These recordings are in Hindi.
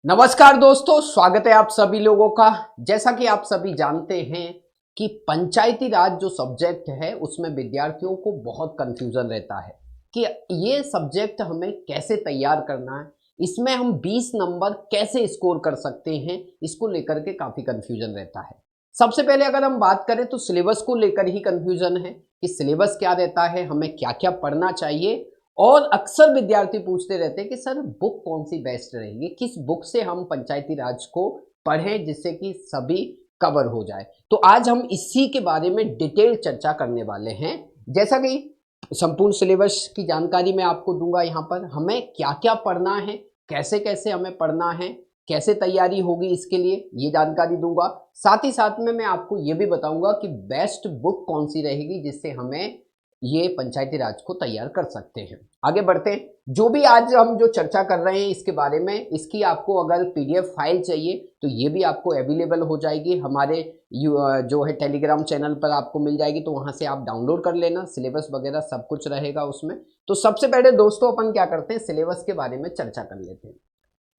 नमस्कार दोस्तों, स्वागत है आप सभी लोगों का। जैसा कि आप सभी जानते हैं कि पंचायती राज जो सब्जेक्ट है उसमें विद्यार्थियों को बहुत कंफ्यूजन रहता है कि ये सब्जेक्ट हमें कैसे तैयार करना है, इसमें हम 20 नंबर कैसे स्कोर कर सकते हैं, इसको लेकर के काफ़ी कंफ्यूजन रहता है। सबसे पहले अगर हम बात करें तो सिलेबस को लेकर ही कंफ्यूजन है कि सिलेबस क्या रहता है, हमें क्या क्या पढ़ना चाहिए। और अक्सर विद्यार्थी पूछते रहते हैं कि सर बुक कौन सी बेस्ट रहेगी, किस बुक से हम पंचायती राज को पढ़ें जिससे कि सभी कवर हो जाए। तो आज हम इसी के बारे में डिटेल चर्चा करने वाले हैं। जैसा कि संपूर्ण सिलेबस की जानकारी मैं आपको दूंगा, यहाँ पर हमें क्या क्या पढ़ना है, कैसे कैसे हमें पढ़ना है, कैसे तैयारी होगी इसके लिए ये जानकारी दूंगा। साथ ही साथ में मैं आपको ये भी बताऊंगा कि बेस्ट बुक कौन सी रहेगी जिससे हमें ये पंचायती राज को तैयार कर सकते हैं। आगे बढ़ते हैं। जो भी आज हम जो चर्चा कर रहे हैं इसके बारे में, इसकी आपको अगर पीडीएफ फाइल चाहिए तो ये भी आपको अवेलेबल हो जाएगी हमारे जो है टेलीग्राम चैनल पर आपको मिल जाएगी, तो वहां से आप डाउनलोड कर लेना। सिलेबस वगैरह सब कुछ रहेगा उसमें। तो सबसे पहले दोस्तों अपन क्या करते हैं, सिलेबस के बारे में चर्चा कर लेते हैं।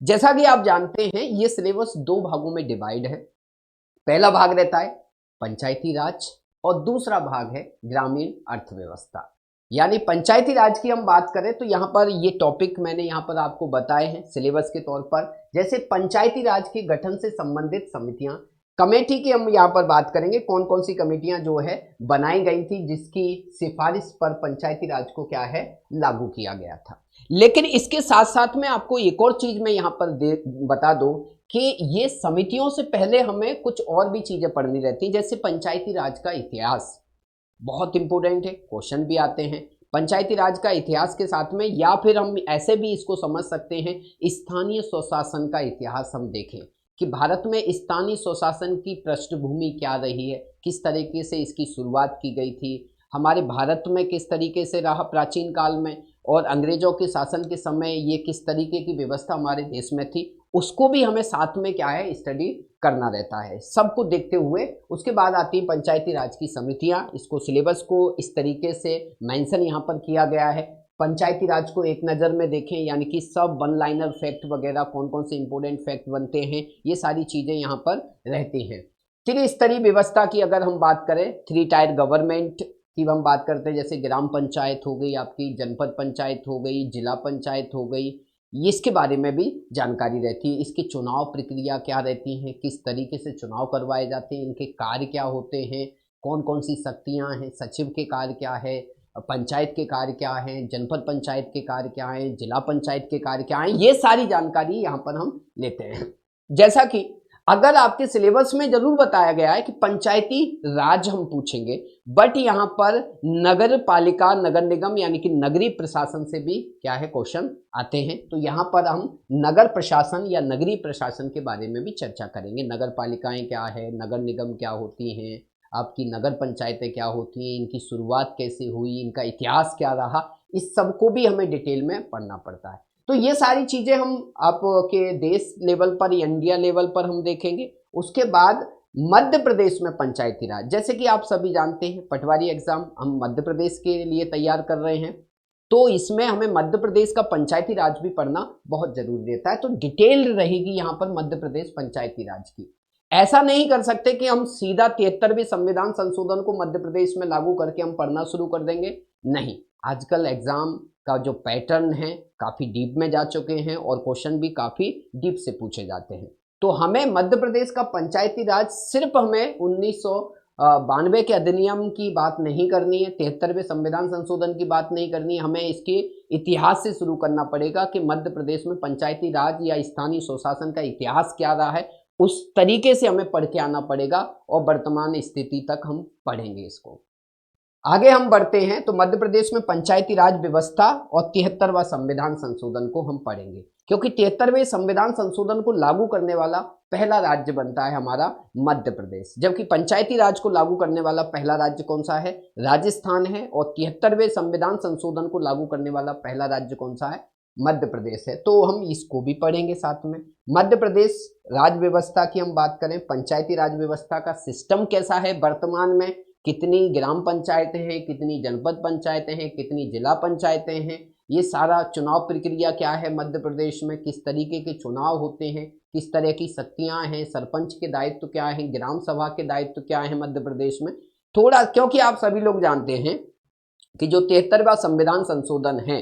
जैसा कि आप जानते हैं ये सिलेबस दो भागों में डिवाइड है। पहला भाग रहता है पंचायती राज और दूसरा भाग है ग्रामीण अर्थव्यवस्था। यानी पंचायती राज की हम बात करें तो यहाँ पर ये टॉपिक मैंने यहाँ पर आपको बताए हैं सिलेबस के तौर पर। जैसे पंचायती राज के गठन से संबंधित समितियां, कमेटी की हम यहाँ पर बात करेंगे, कौन कौन सी कमेटियां जो है बनाई गई थी जिसकी सिफारिश पर पंचायती राज को क्या है लागू किया गया था। लेकिन इसके साथ साथ में आपको एक और चीज मैं यहाँ पर बता दूं कि ये समितियों से पहले हमें कुछ और भी चीजें पढ़नी रहती हैं। जैसे पंचायती राज का इतिहास बहुत इंपॉर्टेंट है, क्वेश्चन भी आते हैं। पंचायती राज का इतिहास के साथ में, या फिर हम ऐसे भी इसको समझ सकते हैं, स्थानीय स्वशासन का इतिहास हम देखें कि भारत में स्थानीय स्वशासन की पृष्ठभूमि क्या रही है, किस तरीके से इसकी शुरुआत की गई थी, हमारे भारत में किस तरीके से रहा प्राचीन काल में, और अंग्रेजों के शासन के समय ये किस तरीके की व्यवस्था हमारे देश में थी, उसको भी हमें साथ में क्या है स्टडी करना रहता है। सबको देखते हुए उसके बाद आती है पंचायती राज की समितियां। इसको सिलेबस को इस तरीके से मेंशन यहाँ पर किया गया है। पंचायती राज को एक नज़र में देखें, यानी कि सब वन लाइनर फैक्ट वगैरह कौन कौन से इंपॉर्टेंट फैक्ट बनते हैं, ये सारी चीज़ें यहाँ पर रहती हैं। त्रिस्तरीय व्यवस्था की अगर हम बात करें, थ्री टायर गवर्नमेंट की हम बात करते हैं, जैसे ग्राम पंचायत हो गई आपकी, जनपद पंचायत हो गई, जिला पंचायत हो गई, इसके बारे में भी जानकारी रहती है। इसकी चुनाव प्रक्रिया क्या रहती है, किस तरीके से चुनाव करवाए जाते हैं, इनके कार्य क्या होते हैं, कौन कौन सी शक्तियां हैं, सचिव के कार्य क्या है, पंचायत के कार्य क्या हैं, जनपद पंचायत के कार्य क्या हैं, जिला पंचायत के कार्य क्या हैं, ये सारी जानकारी यहाँ पर हम लेते हैं। जैसा कि अगर आपके सिलेबस में जरूर बताया गया है कि पंचायती राज हम पूछेंगे, बट यहाँ पर नगर पालिका, नगर निगम यानी कि नगरीय प्रशासन से भी क्या है क्वेश्चन आते हैं। तो यहाँ पर हम नगर प्रशासन या नगरीय प्रशासन के बारे में भी चर्चा करेंगे। नगर पालिकाएं क्या है, नगर निगम क्या होती हैं, आपकी नगर पंचायतें क्या होती हैं, इनकी शुरुआत कैसे हुई, इनका इतिहास क्या रहा, इस सबको भी हमें डिटेल में पढ़ना पड़ता है। तो ये सारी चीजें हम आपके देश लेवल पर, इंडिया लेवल पर हम देखेंगे। उसके बाद मध्य प्रदेश में पंचायती राज, जैसे कि आप सभी जानते हैं पटवारी एग्जाम हम मध्य प्रदेश के लिए तैयार कर रहे हैं, तो इसमें हमें मध्य प्रदेश का पंचायती राज भी पढ़ना बहुत जरूरी रहता है। तो डिटेल रहेगी यहाँ पर मध्य प्रदेश पंचायती राज की। ऐसा नहीं कर सकते कि हम सीधा 73वें संविधान संशोधन को मध्य प्रदेश में लागू करके हम पढ़ना शुरू कर देंगे, नहीं। आजकल एग्जाम का जो पैटर्न है काफी डीप में जा चुके हैं और क्वेश्चन भी काफी डीप से पूछे जाते हैं। तो हमें मध्य प्रदेश का पंचायती राज सिर्फ हमें 1992 के अधिनियम की बात नहीं करनी है, 73वें संविधान संशोधन की बात नहीं करनी है, हमें इसके इतिहास से शुरू करना पड़ेगा कि मध्य प्रदेश में पंचायती राज या स्थानीय स्वशासन का इतिहास क्या रहा है, उस तरीके से हमें पढ़ के आना पड़ेगा और वर्तमान स्थिति तक हम पढ़ेंगे इसको। आगे हम बढ़ते हैं तो मध्य प्रदेश में पंचायती राज व्यवस्था और 73वां संविधान संशोधन को हम पढ़ेंगे, क्योंकि 73वें संविधान संशोधन को लागू करने वाला पहला राज्य बनता है हमारा मध्य प्रदेश, जबकि पंचायती राज को लागू करने वाला पहला राज्य कौन सा है, राजस्थान है, और 73वें संविधान संशोधन को लागू करने वाला पहला राज्य कौन सा है, मध्य प्रदेश है। तो हम इसको भी पढ़ेंगे साथ में। मध्य प्रदेश राज व्यवस्था की हम बात करें, पंचायती राज व्यवस्था का सिस्टम कैसा है वर्तमान में, कितनी ग्राम पंचायतें हैं, कितनी जनपद पंचायतें हैं, कितनी जिला पंचायतें हैं, ये सारा चुनाव प्रक्रिया क्या है मध्य प्रदेश में, किस तरीके के चुनाव होते हैं, किस तरह की शक्तियां हैं, सरपंच के दायित्व क्या है, ग्राम सभा के दायित्व क्या है मध्य प्रदेश में थोड़ा, क्योंकि आप सभी लोग जानते हैं कि जो 73वां संविधान संशोधन है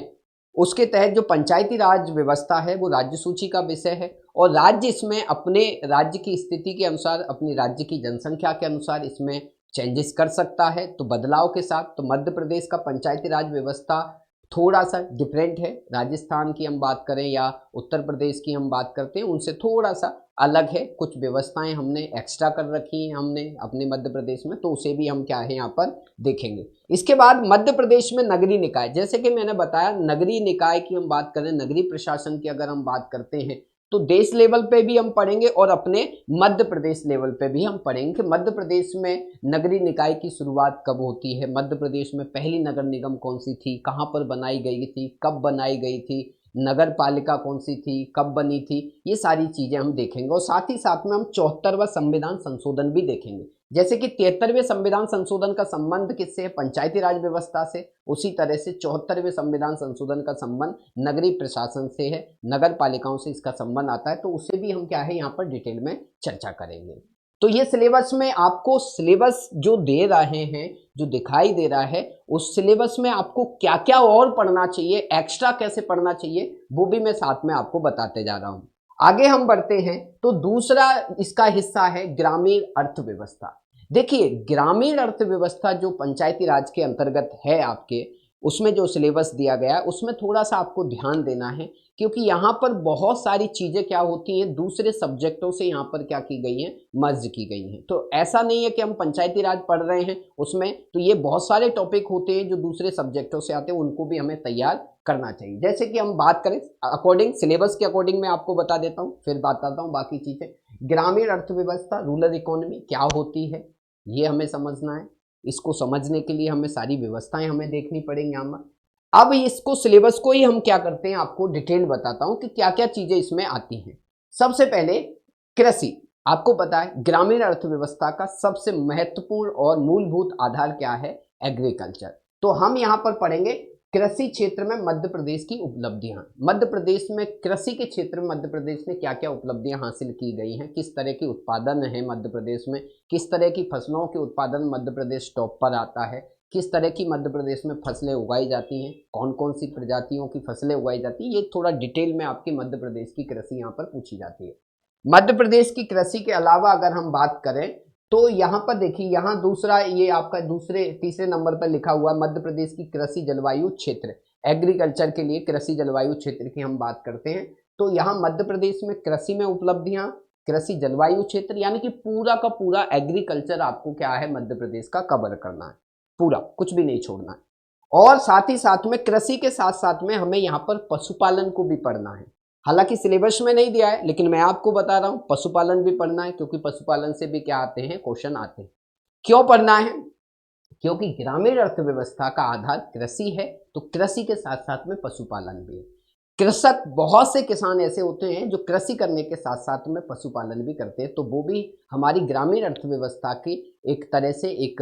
उसके तहत जो पंचायती राज व्यवस्था है वो राज्य सूची का विषय है और राज्य इसमें अपने राज्य की स्थिति के अनुसार, अपनी राज्य की जनसंख्या के अनुसार इसमें चेंजेस कर सकता है। तो बदलाव के साथ तो मध्य प्रदेश का पंचायती राज व्यवस्था थोड़ा सा डिफरेंट है। राजस्थान की हम बात करें या उत्तर प्रदेश की हम बात करते हैं उनसे थोड़ा सा अलग है। कुछ व्यवस्थाएं हमने एक्स्ट्रा कर रखी हैं हमने अपने मध्य प्रदेश में, तो उसे भी हम क्या है यहाँ पर देखेंगे। इसके बाद मध्य प्रदेश में नगरीय निकाय, जैसे कि मैंने बताया नगरीय निकाय की हम बात करें, नगरीय प्रशासन की अगर हम बात करते हैं तो देश लेवल पे भी हम पढ़ेंगे और अपने मध्य प्रदेश लेवल पे भी हम पढ़ेंगे कि मध्य प्रदेश में नगरीय निकाय की शुरुआत कब होती है, मध्य प्रदेश में पहली नगर निगम कौन सी थी, कहाँ पर बनाई गई थी, कब बनाई गई थी, नगर पालिका कौन सी थी, कब बनी थी, ये सारी चीजें हम देखेंगे। और साथ ही साथ में हम 74वां संविधान संशोधन भी देखेंगे। जैसे कि 73वें संविधान संशोधन का संबंध किससे है, पंचायती राज व्यवस्था से, उसी तरह से 74वें संविधान संशोधन का संबंध नगरीय प्रशासन से है, नगर पालिकाओं से इसका संबंध आता है। तो उससे भी हम क्या है यहाँ पर डिटेल में चर्चा करेंगे। तो ये सिलेबस में आपको सिलेबस जो दे रहे हैं, जो दिखाई दे रहा है, उस सिलेबस में आपको क्या क्या और पढ़ना चाहिए, एक्स्ट्रा कैसे पढ़ना चाहिए, वो भी मैं साथ में आपको बताते जा रहा हूं। आगे हम बढ़ते हैं तो दूसरा इसका हिस्सा है ग्रामीण अर्थव्यवस्था। देखिए ग्रामीण अर्थव्यवस्था जो पंचायती राज के अंतर्गत है आपके, उसमें जो सिलेबस दिया गया है उसमें थोड़ा सा आपको ध्यान देना है, क्योंकि यहाँ पर बहुत सारी चीजें क्या होती हैं दूसरे सब्जेक्टों से यहाँ पर क्या की गई हैं, मर्ज की गई हैं। तो ऐसा नहीं है कि हम पंचायती राज पढ़ रहे हैं उसमें, तो ये बहुत सारे टॉपिक होते हैं जो दूसरे सब्जेक्टों से आते हैं, उनको भी हमें तैयार करना चाहिए। जैसे कि हम बात करें अकॉर्डिंग सिलेबस के अकॉर्डिंग मैं आपको बता देता हूँ, फिर बताता हूँ बाकी चीजें। ग्रामीण अर्थव्यवस्था, रूरल इकोनॉमी क्या होती है ये हमें समझना है। इसको समझने के लिए हमें सारी व्यवस्थाएं हमें देखनी पड़ेंगी यहाँ पर। अब इसको सिलेबस को ही हम क्या करते हैं आपको डिटेल बताता हूं कि क्या क्या चीजें इसमें आती हैं। सबसे पहले कृषि, आपको पता है ग्रामीण अर्थव्यवस्था का सबसे महत्वपूर्ण और मूलभूत आधार क्या है, एग्रीकल्चर। तो हम यहां पर पढ़ेंगे कृषि क्षेत्र में मध्य प्रदेश की उपलब्धियां। मध्य प्रदेश में कृषि के क्षेत्र में मध्य प्रदेश ने क्या क्या उपलब्धियां हासिल की गई हैं, किस तरह के उत्पादन है मध्य प्रदेश में, किस तरह की फसलों के उत्पादन मध्य प्रदेश टॉप पर आता है, किस तरह की मध्य प्रदेश में फसलें उगाई जाती हैं, कौन कौन सी प्रजातियों की फसलें उगाई जाती हैं, ये थोड़ा डिटेल में आपकी मध्य प्रदेश की कृषि यहाँ पर पूछी जाती है। मध्य प्रदेश की कृषि के अलावा अगर हम बात करें तो यहाँ पर देखिए, यहाँ दूसरा ये आपका तीसरे नंबर पर लिखा हुआ मध्य प्रदेश की कृषि जलवायु क्षेत्र, एग्रीकल्चर के लिए कृषि जलवायु क्षेत्र की हम बात करते हैं। तो यहाँ मध्य प्रदेश में कृषि में उपलब्धियां, कृषि जलवायु क्षेत्र, यानी कि पूरा का पूरा एग्रीकल्चर आपको क्या है मध्य प्रदेश का कवर करना है, पूरा कुछ भी नहीं छोड़ना है। और साथ ही साथ में कृषि के साथ साथ में हमें यहाँ पर पशुपालन को भी पढ़ना है। हालांकि सिलेबस में नहीं दिया है लेकिन मैं आपको बता रहा हूं पशुपालन भी पढ़ना है, क्योंकि पशुपालन से भी क्या आते हैं, क्वेश्चन आते हैं। क्यों पढ़ना है, क्योंकि ग्रामीण अर्थव्यवस्था का आधार कृषि है, तो कृषि के साथ साथ में पशुपालन भी है। कृषक, बहुत से किसान ऐसे होते हैं जो कृषि करने के साथ साथ में पशुपालन भी करते हैं, तो वो भी हमारी ग्रामीण अर्थव्यवस्था की एक तरह से एक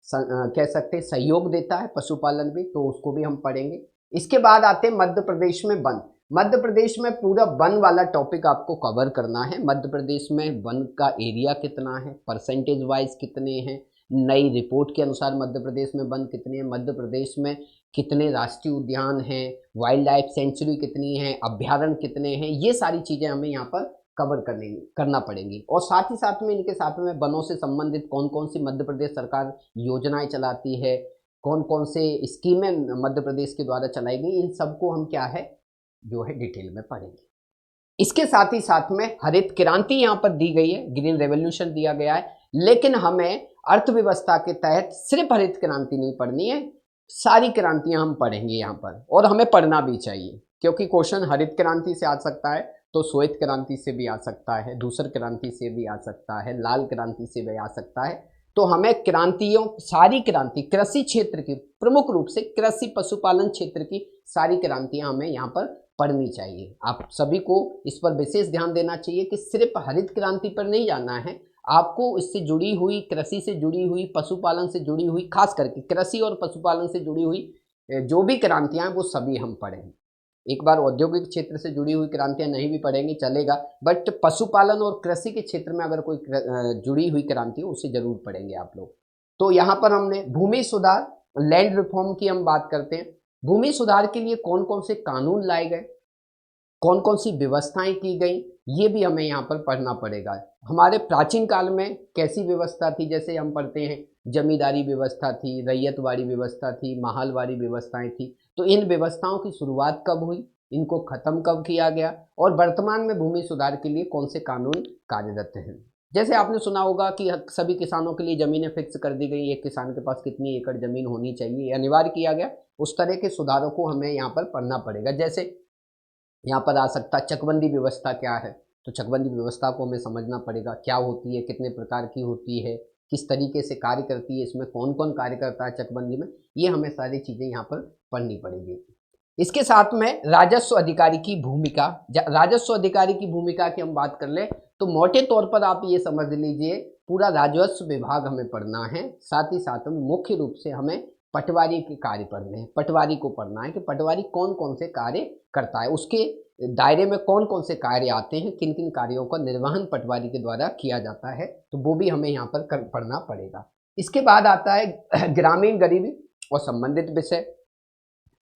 कह सकते हैं सहयोग देता है पशुपालन भी, तो उसको भी हम पढ़ेंगे। इसके बाद आते हैं मध्य प्रदेश में वन। मध्य प्रदेश में पूरा वन वाला टॉपिक आपको कवर करना है। मध्य प्रदेश में वन का एरिया कितना है, परसेंटेज वाइज कितने हैं, नई रिपोर्ट के अनुसार मध्य प्रदेश में वन कितने हैं, मध्य प्रदेश में कितने राष्ट्रीय उद्यान हैं, वाइल्ड लाइफ सेंचुरी कितनी है, अभ्यारण्य कितने हैं, ये सारी चीजें हमें यहाँ पर कवर करना पड़ेंगी। और साथ ही साथ में इनके साथ में वनों से संबंधित कौन कौन सी मध्य प्रदेश सरकार योजनाएं चलाती है, कौन कौन से स्कीमें मध्य प्रदेश के द्वारा चलाई गई, इन सबको हम क्या है जो है डिटेल में पढ़ेंगे। इसके साथ ही साथ में हरित क्रांति यहाँ पर दी गई है, ग्रीन रेवोल्यूशन दिया गया है, लेकिन हमें अर्थव्यवस्था के तहत सिर्फ हरित क्रांति नहीं पढ़नी है, सारी क्रांतियां हम पढ़ेंगे यहाँ पर, और हमें पढ़ना भी चाहिए, क्योंकि क्वेश्चन हरित क्रांति से आ सकता है तो श्वेत क्रांति से भी आ सकता है, धूसर क्रांति से भी आ सकता है, लाल क्रांति से भी आ सकता है। तो हमें क्रांतियों, सारी क्रांति कृषि क्षेत्र की, प्रमुख रूप से कृषि पशुपालन क्षेत्र की सारी क्रांतियां हमें यहाँ पर पढ़नी चाहिए। आप सभी को इस पर विशेष ध्यान देना चाहिए कि सिर्फ हरित क्रांति पर नहीं जाना है, आपको इससे जुड़ी हुई, कृषि से जुड़ी हुई, पशुपालन से जुड़ी हुई, खास करके कृषि और पशुपालन से जुड़ी हुई जो भी क्रांतियां हैं वो सभी हम पढ़ें। एक बार औद्योगिक क्षेत्र से जुड़ी हुई क्रांतियां नहीं भी पढ़ेंगे चलेगा, बट पशुपालन और कृषि के क्षेत्र में अगर कोई जुड़ी हुई क्रांति हो उसे जरूर पढ़ेंगे आप लोग। तो यहाँ पर हमने भूमि सुधार, लैंड रिफॉर्म की हम बात करते हैं। भूमि सुधार के लिए कौन कौन से कानून लाए गए, कौन कौन सी व्यवस्थाएं की गई, ये भी हमें यहाँ पर पढ़ना पड़ेगा। हमारे प्राचीन काल में कैसी व्यवस्था थी, जैसे हम पढ़ते हैं जमींदारी व्यवस्था थी, रैयतवाड़ी व्यवस्था थी, महालवाड़ी व्यवस्थाएं थी। तो इन व्यवस्थाओं की शुरुआत कब हुई, इनको खत्म कब किया गया, और वर्तमान में भूमि सुधार के लिए कौन से कानून कार्यरत हैं। जैसे आपने सुना होगा कि सभी किसानों के लिए जमीनें फिक्स कर दी गई, एक किसान के पास कितनी एकड़ जमीन होनी चाहिए अनिवार्य किया गया। उस तरह के सुधारों को हमें यहाँ पर पढ़ना पड़ेगा। जैसे यहाँ पर आ सकता चकबंदी व्यवस्था क्या है, तो चकबंदी व्यवस्था को हमें समझना पड़ेगा, क्या होती है, कितने प्रकार की होती है, किस तरीके से कार्य करती है, इसमें कौन कौन कार्य करता है चकबंदी में, ये हमें सारी चीज़ें यहाँ पर पढ़नी पड़ेगी। इसके साथ में राजस्व अधिकारी की भूमिका, राजस्व अधिकारी की भूमिका की हम बात कर ले तो मोटे तौर पर आप ये समझ लीजिए पूरा राजस्व विभाग हमें पढ़ना है। साथ ही साथ में मुख्य रूप से हमें पटवारी के कार्य पढ़ने हैं, पटवारी को पढ़ना है कि पटवारी कौन कौन से कार्य करता है, उसके दायरे में कौन कौन से कार्य आते हैं, किन किन कार्यों का निर्वहन पटवारी के द्वारा किया जाता है, तो वो भी हमें यहाँ पर पढ़ना पड़ेगा। इसके बाद आता है ग्रामीण गरीबी और संबंधित विषय।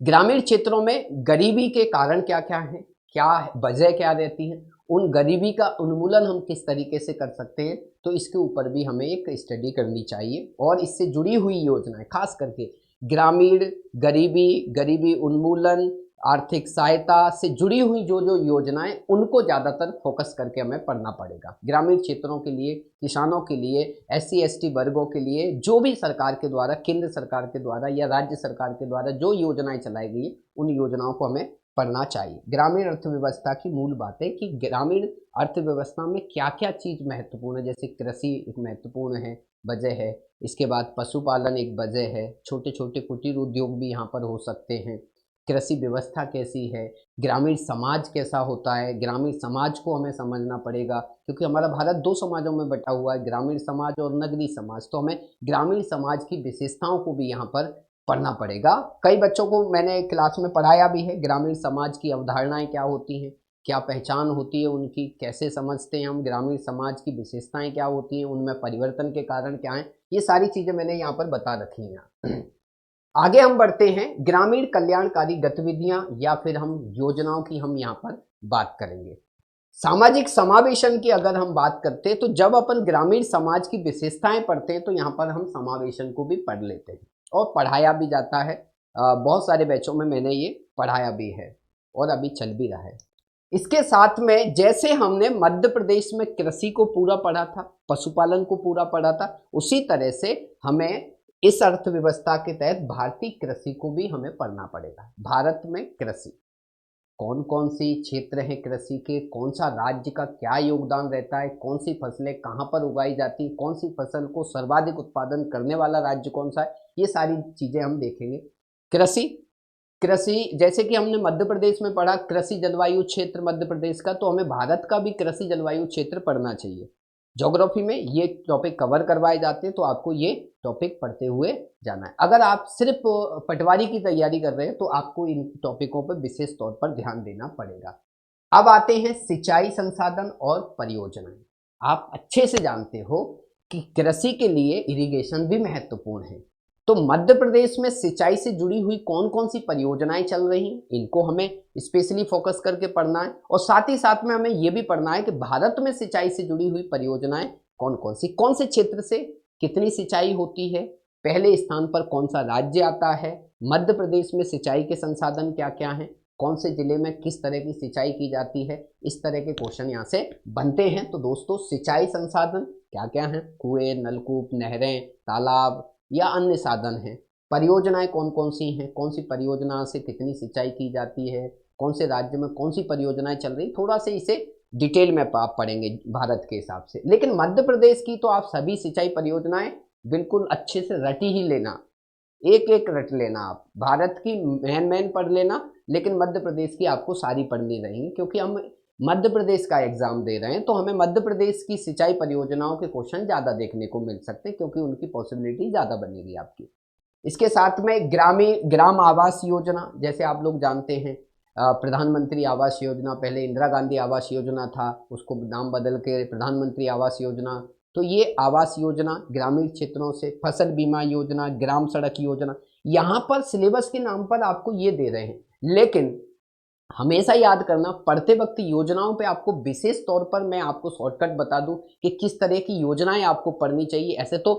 ग्रामीण क्षेत्रों में गरीबी के कारण क्या क्या हैं, क्या वजह क्या रहती है, उन गरीबी का उन्मूलन हम किस तरीके से कर सकते हैं, तो इसके ऊपर भी हमें एक स्टडी करनी चाहिए। और इससे जुड़ी हुई योजनाएं, खास करके ग्रामीण गरीबी, गरीबी उन्मूलन, आर्थिक सहायता से जुड़ी हुई जो जो योजनाएं, उनको ज़्यादातर फोकस करके हमें पढ़ना पड़ेगा। ग्रामीण क्षेत्रों के लिए, किसानों के लिए, SC ST वर्गों के लिए जो भी सरकार के द्वारा, केंद्र सरकार के द्वारा या राज्य सरकार के द्वारा जो योजनाएं चलाई गई है, उन योजनाओं को हमें पढ़ना चाहिए। ग्रामीण अर्थव्यवस्था की मूल बातें कि ग्रामीण अर्थव्यवस्था में क्या क्या चीज़ महत्वपूर्ण है, जैसे कृषि एक महत्वपूर्ण है, वजह है। इसके बाद पशुपालन एक वजह है, छोटे छोटे कुटीर उद्योग भी यहाँ पर हो सकते हैं। कृषि व्यवस्था कैसी है, ग्रामीण समाज कैसा होता है, ग्रामीण समाज को हमें समझना पड़ेगा, क्योंकि हमारा भारत दो समाजों में बटा हुआ है, ग्रामीण समाज और नगरीय समाज। तो हमें ग्रामीण समाज की विशेषताओं को भी यहाँ पर पढ़ना पड़ेगा। कई बच्चों को मैंने क्लास में पढ़ाया भी है, ग्रामीण समाज की अवधारणाएं क्या होती हैं, क्या पहचान होती है उनकी, कैसे समझते हैं हम, ग्रामीण समाज की विशेषताएं क्या होती हैं, उनमें परिवर्तन के कारण क्या हैं, ये सारी चीज़ें मैंने यहाँ पर बता रखी हैं। आगे हम बढ़ते हैं, ग्रामीण कल्याणकारी गतिविधियां या फिर हम योजनाओं की हम यहाँ पर बात करेंगे। सामाजिक समावेशन की अगर हम बात करते हैं तो जब अपन ग्रामीण समाज की विशेषताएं पढ़ते हैं तो यहाँ पर हम समावेशन को भी पढ़ लेते हैं और पढ़ाया भी जाता है। बहुत सारे बैचों में मैंने ये पढ़ाया भी है और अभी चल भी रहा है। इसके साथ में जैसे हमने मध्य प्रदेश में कृषि को पूरा पढ़ा था, पशुपालन को पूरा पढ़ा था, उसी तरह से हमें इस अर्थव्यवस्था के तहत भारतीय कृषि को भी हमें पढ़ना पड़ेगा। भारत में कृषि कौन कौन सी क्षेत्र हैं, कृषि के कौन सा राज्य का क्या योगदान रहता है, कौन सी फसलें कहाँ पर उगाई जाती हैं, कौन सी फसल को सर्वाधिक उत्पादन करने वाला राज्य कौन सा है, ये सारी चीज़ें हम देखेंगे। कृषि कृषि जैसे कि हमने मध्य प्रदेश में पढ़ा कृषि जलवायु क्षेत्र मध्य प्रदेश का, तो हमें भारत का भी कृषि जलवायु क्षेत्र पढ़ना चाहिए। ज्योग्राफी में ये टॉपिक कवर करवाए जाते हैं, तो आपको ये टॉपिक पढ़ते हुए जाना है। अगर आप सिर्फ पटवारी की तैयारी कर रहे हैं तो आपको इन टॉपिकों पर विशेष तौर पर ध्यान देना पड़ेगा। अब आते हैं सिंचाई संसाधन और परियोजनाएं। आप अच्छे से जानते हो कि कृषि के लिए इरिगेशन भी महत्वपूर्ण है, तो मध्य प्रदेश में सिंचाई से जुड़ी हुई कौन कौन सी परियोजनाएं चल रही हैं, इनको हमें स्पेशली फोकस करके पढ़ना है। और साथ ही साथ में हमें यह भी पढ़ना है कि भारत में सिंचाई से जुड़ी हुई परियोजनाएं कौन कौन सी, कौन से क्षेत्र से कितनी सिंचाई होती है, पहले स्थान पर कौन सा राज्य आता है, मध्य प्रदेश में सिंचाई के संसाधन क्या क्या हैं, कौन से जिले में किस तरह की सिंचाई की जाती है, इस तरह के क्वेश्चन यहाँ से बनते हैं। तो दोस्तों सिंचाई संसाधन क्या क्या हैं, कुएं, नलकूप, नहरें, तालाब या अन्य साधन हैं। परियोजनाएं कौन कौन सी हैं, कौन सी परियोजना से कितनी सिंचाई की जाती है, कौन से राज्य में कौन सी परियोजनाएं चल रही, थोड़ा से इसे डिटेल में आप पढ़ेंगे भारत के हिसाब से। लेकिन मध्य प्रदेश की तो आप सभी सिंचाई परियोजनाएं बिल्कुल अच्छे से रट ही लेना, एक एक रट लेना। आप भारत की मेन पढ़ लेना, लेकिन मध्य प्रदेश की आपको सारी पढ़नी रहेंगी, क्योंकि हम मध्य प्रदेश का एग्जाम दे रहे हैं, तो हमें मध्य प्रदेश की सिंचाई परियोजनाओं के क्वेश्चन ज़्यादा देखने को मिल सकते हैं, क्योंकि उनकी पॉसिबिलिटी ज़्यादा बनेगी आपकी। इसके साथ में ग्राम आवास योजना, जैसे आप लोग जानते हैं प्रधानमंत्री आवास योजना, पहले इंदिरा गांधी आवास योजना था, उसको नाम बदल के प्रधानमंत्री आवास योजना। तो ये आवास योजना ग्रामीण क्षेत्रों से, फसल बीमा योजना, ग्राम सड़क योजना, यहाँ पर सिलेबस के नाम पर आपको ये दे रहे हैं, लेकिन हमेशा याद करना पढ़ते वक्त योजनाओं पे आपको विशेष तौर पर मैं आपको शॉर्टकट बता दूं कि किस तरह की योजनाएं आपको पढ़नी चाहिए। ऐसे तो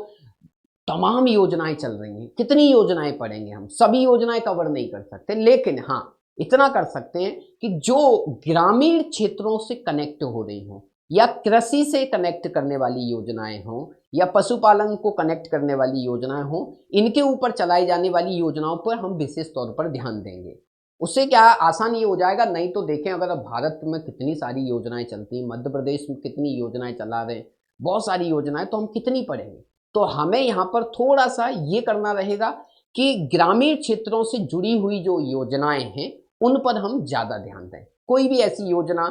तमाम योजनाएं चल रही हैं, कितनी योजनाएं पढ़ेंगे हम, सभी योजनाएं कवर नहीं कर सकते, लेकिन हाँ इतना कर सकते हैं कि जो ग्रामीण क्षेत्रों से कनेक्ट हो रही हो, या कृषि से कनेक्ट करने वाली योजनाएं हों, या पशुपालन को कनेक्ट करने वाली योजनाएं हों, इनके ऊपर चलाई जाने वाली योजनाओं पर हम विशेष तौर पर ध्यान देंगे। उससे क्या आसान ये हो जाएगा। नहीं तो देखें अगर अब भारत में कितनी सारी योजनाएं चलती हैं, मध्य प्रदेश में कितनी योजनाएं चला रहे हैं, बहुत सारी योजनाएं, तो हम कितनी पढ़ेंगे। तो हमें यहाँ पर थोड़ा सा ये करना रहेगा कि ग्रामीण क्षेत्रों से जुड़ी हुई जो योजनाएं हैं उन पर हम ज़्यादा ध्यान दें। कोई भी ऐसी योजना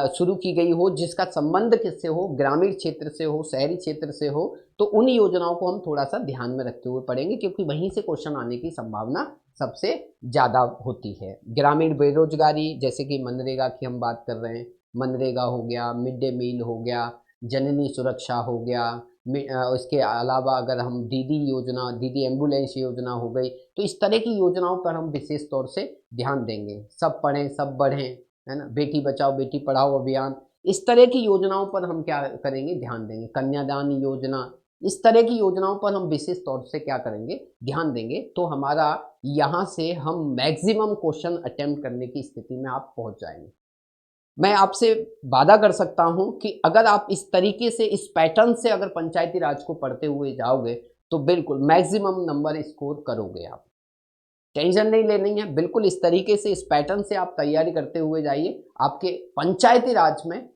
शुरू की गई हो जिसका संबंध किससे हो, ग्रामीण क्षेत्र से हो, शहरी क्षेत्र से हो, तो उन योजनाओं को हम थोड़ा सा ध्यान में रखते हुए पढ़ेंगे, क्योंकि वहीं से क्वेश्चन आने की संभावना सबसे ज़्यादा होती है। ग्रामीण बेरोजगारी, जैसे कि मनरेगा की हम बात कर रहे हैं, मनरेगा हो गया, मिड डे मील हो गया, जननी सुरक्षा हो गया, इसके अलावा अगर हम दीदी योजना, दीदी एम्बुलेंस योजना हो गई, तो इस तरह की योजनाओं पर हम विशेष तौर से ध्यान देंगे। सब पढ़ें सब बढ़ें, है ना, बेटी बचाओ बेटी पढ़ाओ अभियान, इस तरह की योजनाओं पर हम क्या करेंगे, ध्यान देंगे। कन्यादान योजना, इस तरह की योजनाओं पर हम विशेष तौर से क्या करेंगे, ध्यान देंगे। तो हमारा यहाँ से हम मैक्सिमम क्वेश्चन अटेम्प्ट करने की स्थिति में आप पहुँच जाएंगे। मैं आपसे वादा कर सकता हूं कि अगर आप इस तरीके से, इस पैटर्न से अगर पंचायती राज को पढ़ते हुए जाओगे तो बिल्कुल मैक्सिमम नंबर स्कोर करोगे आप। टेंशन नहीं लेनी है, बिल्कुल इस तरीके से, इस पैटर्न से आप तैयारी करते हुए जाइए, आपके पंचायती राज में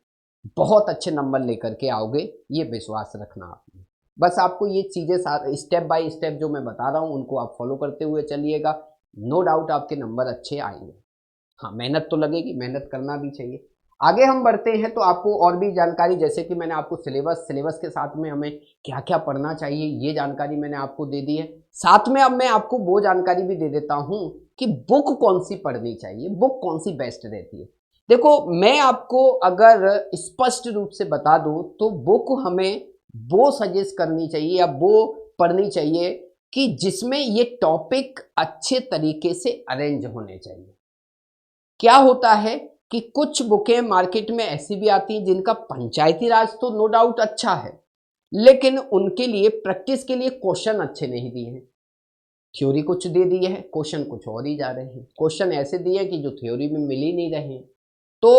बहुत अच्छे नंबर लेकर के आओगे, ये विश्वास रखना आपने। बस आपको ये चीज़ें स्टेप बाय स्टेप जो मैं बता रहा हूँ उनको आप फॉलो करते हुए चलिएगा, नो डाउट आपके नंबर अच्छे आएंगे। हाँ मेहनत तो लगेगी, मेहनत करना भी चाहिए। आगे हम बढ़ते हैं तो आपको और भी जानकारी, जैसे कि मैंने आपको सिलेबस के साथ में हमें क्या क्या पढ़ना चाहिए ये जानकारी मैंने आपको दे दी है। साथ में अब मैं आपको वो जानकारी भी दे देता हूँ कि बुक कौन सी पढ़नी चाहिए, बुक कौन सी बेस्ट रहती है। देखो मैं आपको अगर स्पष्ट रूप से बता दूं तो बुक हमें वो सजेस्ट करनी चाहिए या वो पढ़नी चाहिए कि जिसमें ये टॉपिक अच्छे तरीके से अरेंज होने चाहिए। क्या होता है कि कुछ बुकें मार्केट में ऐसी भी आती हैं जिनका पंचायती राज तो नो डाउट अच्छा है, लेकिन उनके लिए प्रैक्टिस के लिए क्वेश्चन अच्छे नहीं दिए हैं। थ्योरी कुछ दे दी है, क्वेश्चन कुछ और ही जा रहे हैं। क्वेश्चन ऐसे दिए हैं कि जो थ्योरी में मिल ही नहीं रहे हैं। तो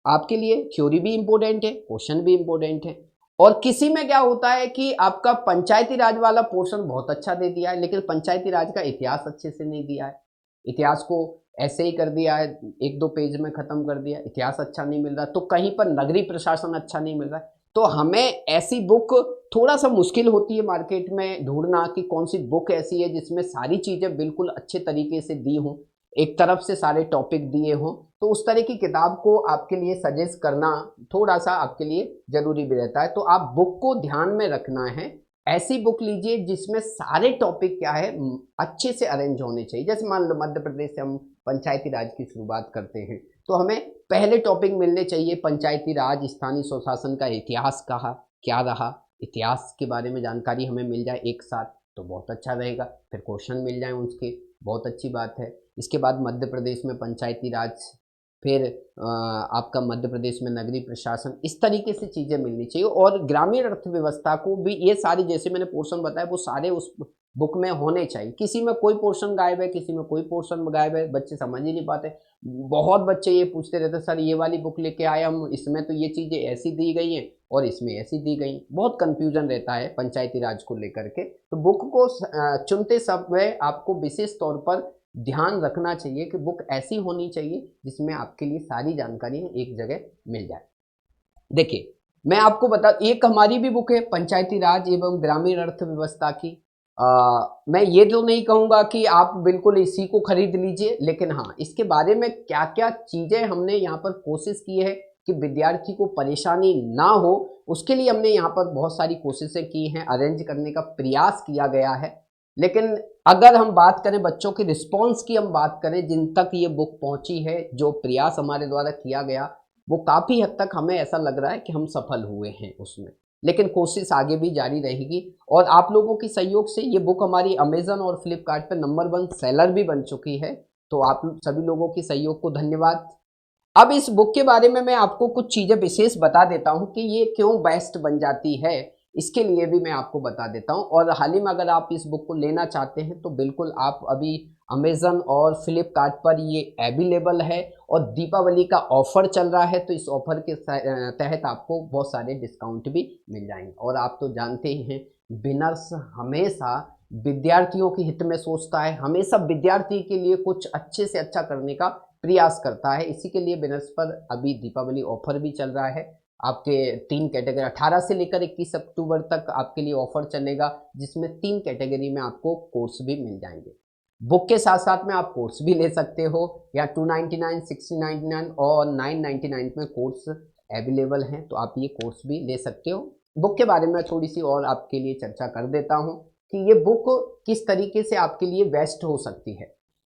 आपके लिए थ्योरी भी इंपॉर्टेंट है, क्वेश्चन भी इंपॉर्टेंट है। और किसी में क्या होता है कि आपका पंचायती राज वाला पोर्शन बहुत अच्छा दे दिया है, लेकिन पंचायती राज का इतिहास अच्छे से नहीं दिया है, इतिहास को ऐसे ही कर दिया है, एक दो पेज में खत्म कर दिया, इतिहास अच्छा नहीं मिल रहा, तो कहीं पर नगरीय प्रशासन अच्छा नहीं मिल रहा है। तो हमें ऐसी बुक थोड़ा सा मुश्किल होती है मार्केट में ढूंढना कि कौन सी बुक ऐसी है जिसमें सारी चीज़ें बिल्कुल अच्छे तरीके से दी हों, एक तरफ से सारे टॉपिक दिए हों। तो उस तरह की किताब को आपके लिए सजेस्ट करना थोड़ा सा आपके लिए ज़रूरी भी रहता है। तो आप बुक को ध्यान में रखना है, ऐसी बुक लीजिए जिसमें सारे टॉपिक क्या है अच्छे से अरेंज होने चाहिए। जैसे मान लो मध्य प्रदेश से हम पंचायती राज की शुरुआत करते हैं तो हमें पहले टॉपिक मिलने चाहिए पंचायती राज, स्थानीय स्वशासन का इतिहास कहा क्या रहा, इतिहास के बारे में जानकारी हमें मिल जाए एक साथ तो बहुत अच्छा रहेगा। फिर क्वेश्चन मिल जाए उसके, बहुत अच्छी बात है। इसके बाद मध्य प्रदेश में पंचायती राज, फिर आपका मध्य प्रदेश में नगरीय प्रशासन, इस तरीके से चीज़ें मिलनी चाहिए। और ग्रामीण अर्थव्यवस्था को भी ये सारी जैसे मैंने पोर्शन बताया वो सारे उस बुक में होने चाहिए। किसी में कोई पोर्शन गायब है, किसी में कोई पोर्शन गायब है, बच्चे समझ ही नहीं पाते। बहुत बच्चे ये पूछते रहते सर ये वाली बुक लेके आए हम, इसमें तो ये चीज़ें ऐसी दी गई हैं और इसमें ऐसी दी गई। बहुत कन्फ्यूजन रहता है पंचायती राज को लेकर के। तो बुक को चुनते समय आपको विशेष तौर पर ध्यान रखना चाहिए कि बुक ऐसी होनी चाहिए जिसमें आपके लिए सारी जानकारी एक जगह मिल जाए। देखिए मैं आपको बता, एक हमारी भी बुक है पंचायती राज एवं ग्रामीण अर्थव्यवस्था की। मैं ये तो नहीं कहूँगा कि आप बिल्कुल इसी को खरीद लीजिए, लेकिन हाँ इसके बारे में क्या क्या चीज़ें हमने यहाँ पर कोशिश की है कि विद्यार्थी को परेशानी ना हो, उसके लिए हमने यहाँ पर बहुत सारी कोशिशें की हैं, अरेंज करने का प्रयास किया गया है। लेकिन अगर हम बात करें बच्चों के रिस्पॉन्स की, हम बात करें जिन तक ये बुक पहुंची है, जो प्रयास हमारे द्वारा किया गया, वो काफ़ी हद तक हमें ऐसा लग रहा है कि हम सफल हुए हैं उसमें। लेकिन कोशिश आगे भी जारी रहेगी और आप लोगों की सहयोग से ये बुक हमारी अमेजन और फ्लिपकार्ट पे नंबर 1 सेलर भी बन चुकी है। तो आप सभी लोगों की सहयोग को धन्यवाद। अब इस बुक के बारे में मैं आपको कुछ चीज़ें विशेष बता देता हूँ कि ये क्यों बेस्ट बन जाती है, इसके लिए भी मैं आपको बता देता हूँ। और हाल ही में अगर आप इस बुक को लेना चाहते हैं तो बिल्कुल आप अभी अमेजन और फ्लिपकार्ट पर ये अवेलेबल है और दीपावली का ऑफर चल रहा है, तो इस ऑफर के तहत आपको बहुत सारे डिस्काउंट भी मिल जाएंगे। और आप तो जानते ही हैं, विनर्स हमेशा विद्यार्थियों के हित में सोचता है, हमेशा विद्यार्थी के लिए कुछ अच्छे से अच्छा करने का प्रयास करता है। इसी के लिए विनर्स पर अभी दीपावली ऑफर भी चल रहा है। आपके 3 कैटेगरी 18 से लेकर 21 अक्टूबर तक आपके लिए ऑफर चलेगा, जिसमें 3 कैटेगरी में आपको कोर्स भी मिल जाएंगे। बुक के साथ साथ में आप कोर्स भी ले सकते हो, या 299, 699 और 999 में कोर्स अवेलेबल हैं, तो आप ये कोर्स भी ले सकते हो। बुक के बारे में थोड़ी सी और आपके लिए चर्चा कर देता हूँ कि ये बुक किस तरीके से आपके लिए बेस्ट हो सकती है।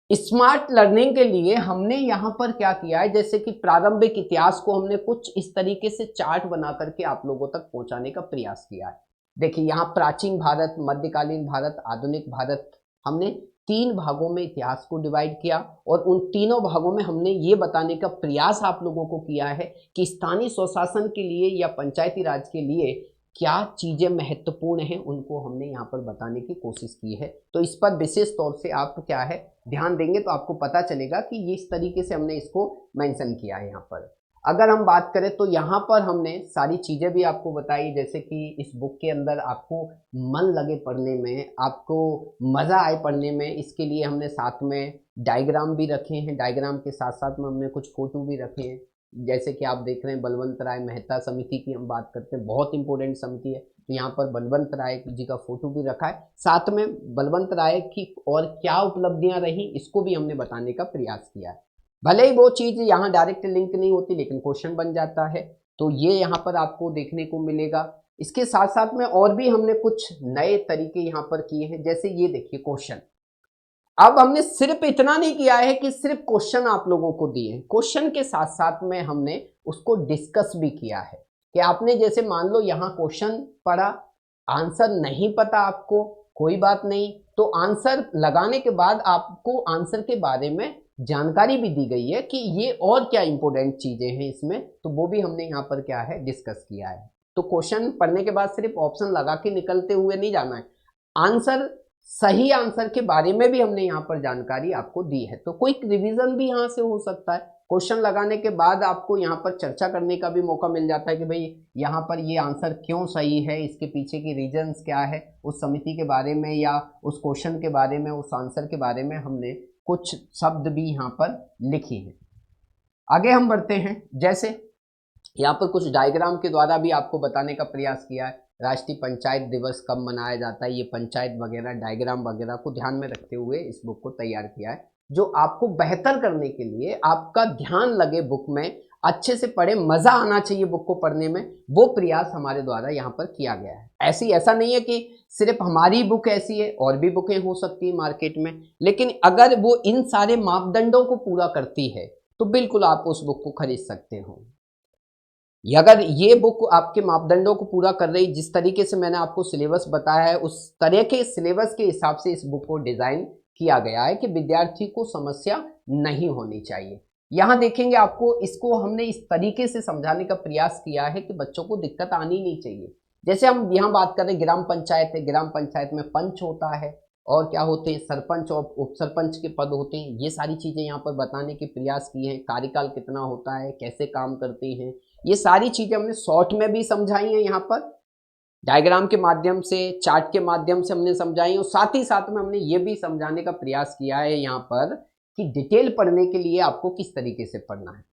स्मार्ट लर्निंग के लिए हमने यहाँ पर क्या किया है, जैसे कि प्रारंभिक इतिहास को हमने कुछ इस तरीके से चार्ट बना करके आप लोगों तक पहुंचाने का प्रयास किया है। देखिए यहाँ प्राचीन भारत, मध्यकालीन भारत, आधुनिक भारत, हमने 3 भागों में इतिहास को डिवाइड किया और उन तीनों भागों में हमने ये बताने का प्रयास आप लोगों को किया है कि स्थानीय स्वशासन के लिए या पंचायती राज के लिए क्या चीज़ें महत्वपूर्ण हैं, उनको हमने यहाँ पर बताने की कोशिश की है। तो इस पर विशेष तौर से आप क्या है ध्यान देंगे तो आपको पता चलेगा कि ये इस तरीके से हमने इसको मेंशन किया है यहाँ पर। अगर हम बात करें तो यहाँ पर हमने सारी चीज़ें भी आपको बताई, जैसे कि इस बुक के अंदर आपको मन लगे पढ़ने में, आपको मज़ा आए पढ़ने में, इसके लिए हमने साथ में डायग्राम भी रखे हैं। डायग्राम के साथ साथ में हमने कुछ फोटो भी रखे हैं, जैसे कि आप देख रहे हैं बलवंत राय मेहता समिति की हम बात करते हैं, बहुत इंपॉर्टेंट समिति है, तो यहाँ पर बलवंत राय जी का फोटो भी रखा है। साथ में बलवंत राय की और क्या उपलब्धियां रही, इसको भी हमने बताने का प्रयास किया है। भले ही वो चीज़ यहाँ डायरेक्ट लिंक नहीं होती, लेकिन क्वेश्चन बन जाता है, तो ये यहाँ पर आपको देखने को मिलेगा। इसके साथ साथ में और भी हमने कुछ नए तरीके यहाँ पर किए हैं, जैसे ये देखिए क्वेश्चन। अब हमने सिर्फ इतना नहीं किया है कि सिर्फ क्वेश्चन आप लोगों को दिए हैं, क्वेश्चन के साथ साथ में हमने उसको डिस्कस भी किया है कि आपने जैसे मान लो यहाँ क्वेश्चन पढ़ा, आंसर नहीं पता आपको, कोई बात नहीं, तो आंसर लगाने के बाद आपको आंसर के बारे में जानकारी भी दी गई है कि ये और क्या इंपॉर्टेंट चीजें हैं इसमें, तो वो भी हमने यहाँ पर क्या है डिस्कस किया है। तो क्वेश्चन पढ़ने के बाद सिर्फ ऑप्शन लगा के निकलते हुए नहीं जाना है, आंसर, सही आंसर के बारे में भी हमने यहाँ पर जानकारी आपको दी है। तो कोई रिवीजन भी यहाँ से हो सकता है, क्वेश्चन लगाने के बाद आपको यहाँ पर चर्चा करने का भी मौका मिल जाता है कि भाई यहाँ पर ये आंसर क्यों सही है, इसके पीछे की रीजंस क्या है, उस समिति के बारे में या उस क्वेश्चन के बारे में, उस आंसर के बारे में हमने कुछ शब्द भी यहाँ पर लिखे हैं। आगे हम बढ़ते हैं, जैसे यहाँ पर कुछ डायग्राम के द्वारा भी आपको बताने का प्रयास किया है। राष्ट्रीय पंचायत दिवस कब मनाया जाता है, ये पंचायत वगैरह डायग्राम वगैरह को ध्यान में रखते हुए इस बुक को तैयार किया है, जो आपको बेहतर करने के लिए, आपका ध्यान लगे बुक में, अच्छे से पढ़े, मजा आना चाहिए बुक को पढ़ने में, वो प्रयास हमारे द्वारा यहाँ पर किया गया है। ऐसा नहीं है कि सिर्फ हमारी बुक ऐसी है, और भी बुकें हो सकती है मार्केट में, लेकिन अगर वो इन सारे मापदंडों को पूरा करती है तो बिल्कुल आप उस बुक को खरीद सकते हो। अगर ये बुक आपके मापदंडों को पूरा कर रही, जिस तरीके से मैंने आपको सिलेबस बताया है, उस तरह के सिलेबस के हिसाब से इस बुक को डिजाइन किया गया है कि विद्यार्थी को समस्या नहीं होनी चाहिए। यहाँ देखेंगे आपको, इसको हमने इस तरीके से समझाने का प्रयास किया है कि बच्चों को दिक्कत आनी नहीं चाहिए। जैसे हम यहाँ बात करें, ग्राम पंचायत है, ग्राम पंचायत में पंच होता है और क्या होते हैं, सरपंच और उप सरपंच के पद होते हैं, ये सारी चीजें यहाँ पर बताने के प्रयास किए हैं। कार्यकाल कितना होता है, कैसे काम करते हैं, ये सारी चीजें हमने शॉर्ट में भी समझाई हैं, यहाँ पर डायग्राम के माध्यम से, चार्ट के माध्यम से हमने समझाई, और साथ ही साथ में हमने ये भी समझाने का प्रयास किया है यहाँ पर कि डिटेल पढ़ने के लिए आपको किस तरीके से पढ़ना है।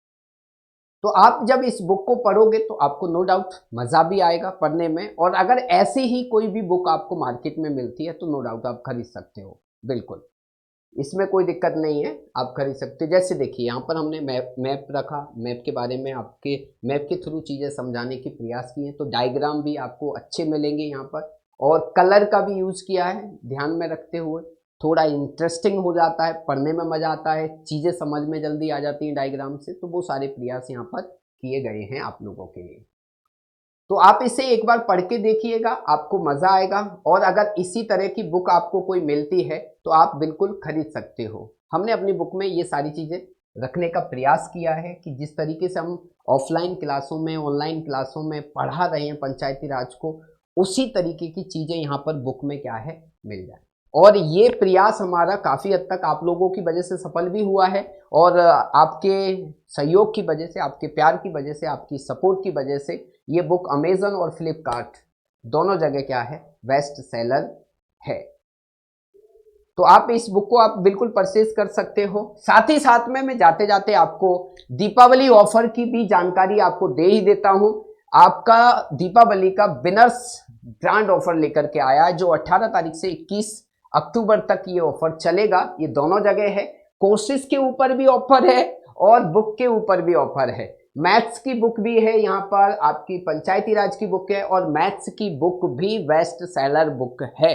तो आप जब इस बुक को पढ़ोगे तो आपको नो डाउट मज़ा भी आएगा पढ़ने में, और अगर ऐसे ही कोई भी बुक आपको मार्केट में मिलती है तो नो डाउट आप खरीद सकते हो, बिल्कुल इसमें कोई दिक्कत नहीं है, आप खरीद सकते हो। जैसे देखिए यहाँ पर हमने मैप रखा, मैप के बारे में आपके मैप के थ्रू चीज़ें समझाने की प्रयास किए, तो डायग्राम भी आपको अच्छे मिलेंगे यहाँ पर। और कलर का भी यूज़ किया है ध्यान में रखते हुए। थोड़ा इंटरेस्टिंग हो जाता है, पढ़ने में मज़ा आता है, चीज़ें समझ में जल्दी आ जाती हैं डायग्राम से। तो वो सारे प्रयास यहाँ पर किए गए हैं आप लोगों के लिए। तो आप इसे एक बार पढ़ के देखिएगा, आपको मज़ा आएगा। और अगर इसी तरह की बुक आपको कोई मिलती है तो आप बिल्कुल खरीद सकते हो। हमने अपनी बुक में ये सारी चीज़ें रखने का प्रयास किया है कि जिस तरीके से हम ऑफलाइन क्लासों में, ऑनलाइन क्लासों में पढ़ा रहे हैं पंचायती राज को, उसी तरीके की चीज़ें यहाँ पर बुक में क्या है मिल जाए। और ये प्रयास हमारा काफ़ी हद तक आप लोगों की वजह से सफल भी हुआ है। और आपके सहयोग की वजह से, आपके प्यार की वजह से, आपकी सपोर्ट की वजह से ये बुक अमेजन और फ्लिपकार्ट दोनों जगह क्या है, बेस्ट सेलर है। तो आप इस बुक को आप बिल्कुल परचेज कर सकते हो। साथ ही साथ में मैं जाते जाते आपको दीपावली ऑफर की भी जानकारी आपको दे ही देता हूं। आपका दीपावली का विनर्स ग्रांड ऑफर लेकर के आया है, जो 18 तारीख से 21 अक्टूबर तक ये ऑफर चलेगा। ये दोनों जगह है, कोर्सेज के ऊपर भी ऑफर है और बुक के ऊपर भी ऑफर है। मैथ्स की बुक भी है यहाँ पर, आपकी पंचायती राज की बुक है, और मैथ्स की बुक भी बेस्ट सेलर बुक है।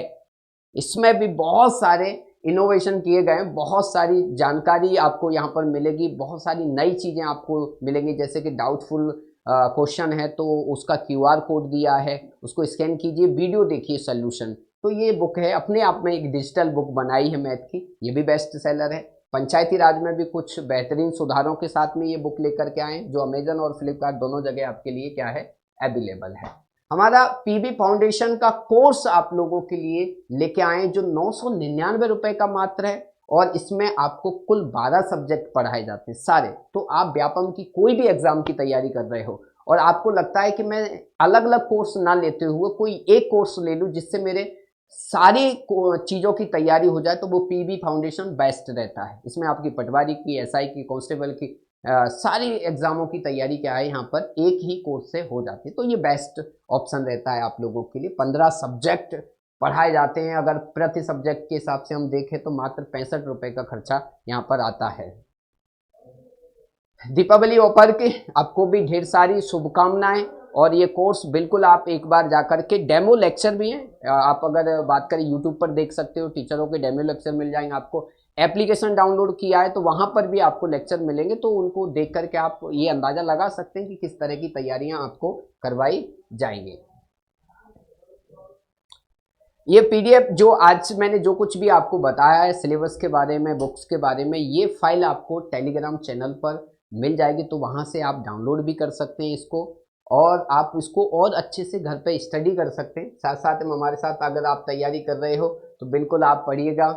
इसमें भी बहुत सारे इनोवेशन किए गए हैं, बहुत सारी जानकारी आपको यहाँ पर मिलेगी, बहुत सारी नई चीज़ें आपको मिलेंगी। जैसे कि डाउटफुल क्वेश्चन है तो उसका क्यूआर कोड दिया है, उसको स्कैन कीजिए, वीडियो देखिए सॉल्यूशन। तो ये बुक है, अपने आप में एक डिजिटल बुक बनाई है मैथ की, ये भी बेस्ट सेलर है। पंचायती राज में भी कुछ बेहतरीन सुधारों के साथ में ये बुक लेकर के आए, जो अमेजन और फ्लिपकार्ट दोनों जगह आपके लिए क्या है, अवेलेबल है। हमारा पीबी फाउंडेशन का कोर्स आप लोगों के लिए लेके आए, जो 999 रुपए का मात्र है, और इसमें आपको कुल 12 सब्जेक्ट पढ़ाए जाते हैं सारे। तो आप व्यापम की कोई भी एग्जाम की तैयारी कर रहे हो और आपको लगता है कि मैं अलग अलग कोर्स ना लेते हुए कोई एक कोर्स ले लूँ जिससे मेरे सारी चीज़ों की तैयारी हो जाए, तो वो पीबी फाउंडेशन बेस्ट रहता है। इसमें आपकी पटवारी की, एसआई की, कांस्टेबल की सारी एग्जामों की तैयारी क्या है यहाँ पर एक ही कोर्स से हो जाती है। तो ये बेस्ट ऑप्शन रहता है आप लोगों के लिए। 15 सब्जेक्ट पढ़ाए जाते हैं। अगर प्रति सब्जेक्ट के हिसाब से हम देखें तो मात्र 65 रुपए का खर्चा यहाँ पर आता है। दीपावली ऑफर के आपको भी ढेर सारी शुभकामनाएं। और ये कोर्स बिल्कुल आप एक बार जाकर के, डेमो लेक्चर भी हैं, आप अगर बात करें यूट्यूब पर देख सकते हो, टीचरों के डेमो लेक्चर मिल जाएंगे आपको। एप्लीकेशन डाउनलोड किया है तो वहां पर भी आपको लेक्चर मिलेंगे, तो उनको देख करके आप ये अंदाजा लगा सकते हैं कि किस तरह की तैयारियां आपको करवाई जाएंगी। ये पीडीएफ जो आज मैंने जो कुछ भी आपको बताया है सिलेबस के बारे में, बुक्स के बारे में, ये फाइल आपको टेलीग्राम चैनल पर मिल जाएगी। तो वहाँ से आप डाउनलोड भी कर सकते हैं इसको, और आप इसको और अच्छे से घर पे स्टडी कर सकते हैं। साथ साथ में हमारे साथ अगर आप तैयारी कर रहे हो तो बिल्कुल आप पढ़िएगा,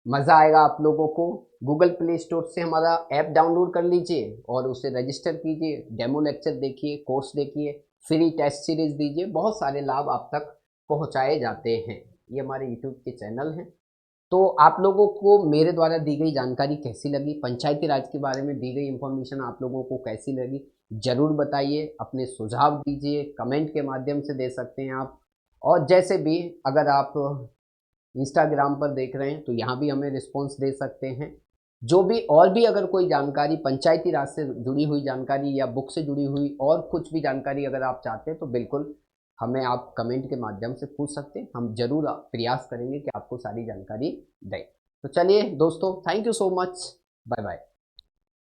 मज़ा आएगा आप लोगों को। गूगल प्ले स्टोर से हमारा ऐप डाउनलोड कर लीजिए और उसे रजिस्टर कीजिए, डेमो लेक्चर देखिए, कोर्स देखिए, फ्री टेस्ट सीरीज दीजिए, बहुत सारे लाभ आप तक पहुँचाए जाते हैं। ये हमारे यूट्यूब के चैनल हैं। तो आप लोगों को मेरे द्वारा दी गई जानकारी कैसी लगी, पंचायती राज के बारे में दी गई इंफॉर्मेशन आप लोगों को कैसी लगी, ज़रूर बताइए। अपने सुझाव दीजिए, कमेंट के माध्यम से दे सकते हैं आप। और जैसे भी अगर आप इंस्टाग्राम पर देख रहे हैं तो यहाँ भी हमें रिस्पॉन्स दे सकते हैं। जो भी और भी अगर कोई जानकारी पंचायती राज से जुड़ी हुई जानकारी या बुक से जुड़ी हुई और कुछ भी जानकारी अगर आप चाहते हैं तो बिल्कुल हमें आप कमेंट के माध्यम से पूछ सकते हैं। हम जरूर प्रयास करेंगे कि आपको सारी जानकारी दें। तो चलिए दोस्तों, thank you so much, bye bye.